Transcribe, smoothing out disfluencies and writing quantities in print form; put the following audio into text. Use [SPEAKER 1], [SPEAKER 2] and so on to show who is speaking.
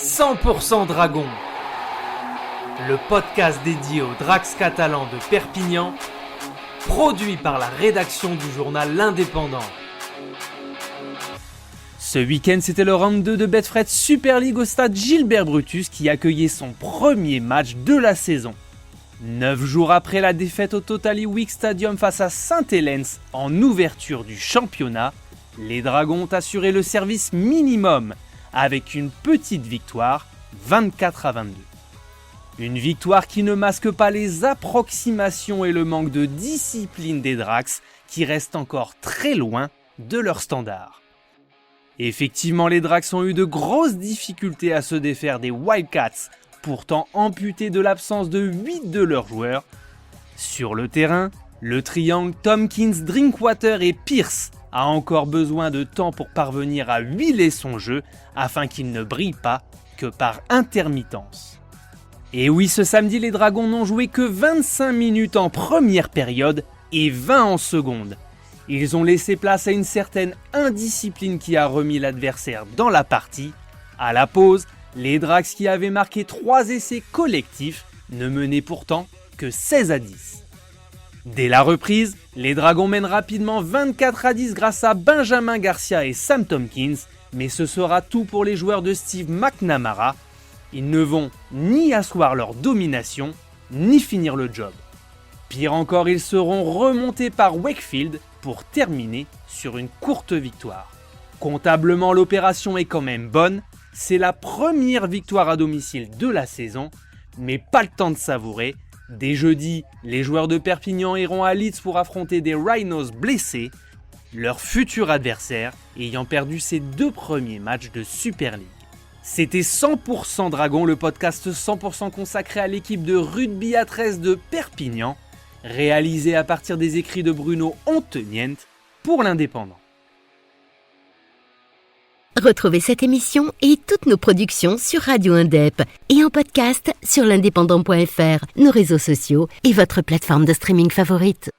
[SPEAKER 1] 100% Dragon, le podcast dédié aux Drax catalans de Perpignan, produit par la rédaction du journal L'Indépendant. Ce week-end, c'était le round 2 de Betfred Super League au stade Gilbert Brutus qui accueillait son premier match de la saison. 9 jours après la défaite au Totally Week Stadium face à Saint-Helens en ouverture du championnat, les Dragons ont assuré le service minimum avec une petite victoire, 24-22. Une victoire qui ne masque pas les approximations et le manque de discipline des Drax qui restent encore très loin de leur standard. Effectivement, les Drax ont eu de grosses difficultés à se défaire des Wildcats, pourtant amputés de l'absence de 8 de leurs joueurs. Sur le terrain, le triangle Tompkins, Drinkwater et Pierce a encore besoin de temps pour parvenir à huiler son jeu afin qu'il ne brille pas que par intermittence. Et oui, ce samedi, les Dragons n'ont joué que 25 minutes en première période et 20 en seconde. Ils ont laissé place à une certaine indiscipline qui a remis l'adversaire dans la partie. À la pause, les Drax qui avaient marqué 3 essais collectifs ne menaient pourtant que 16-10. Dès la reprise, les Dragons mènent rapidement 24-10 grâce à Benjamin Garcia et Sam Tompkins, mais ce sera tout pour les joueurs de Steve McNamara. Ils ne vont ni asseoir leur domination, ni finir le job. Pire encore, ils seront remontés par Wakefield pour terminer sur une courte victoire. Comptablement, l'opération est quand même bonne. C'est la première victoire à domicile de la saison, mais pas le temps de savourer. Dès jeudi, les joueurs de Perpignan iront à Leeds pour affronter des Rhinos blessés, leur futur adversaire ayant perdu ses 2 premiers matchs de Super League. C'était 100% Dragon, le podcast 100% consacré à l'équipe de rugby à 13 de Perpignan, réalisé à partir des écrits de Bruno Ontenient pour l'Indépendant.
[SPEAKER 2] Retrouvez cette émission et toutes nos productions sur Radio Indep et en podcast sur l'indépendant.fr, nos réseaux sociaux et votre plateforme de streaming favorite.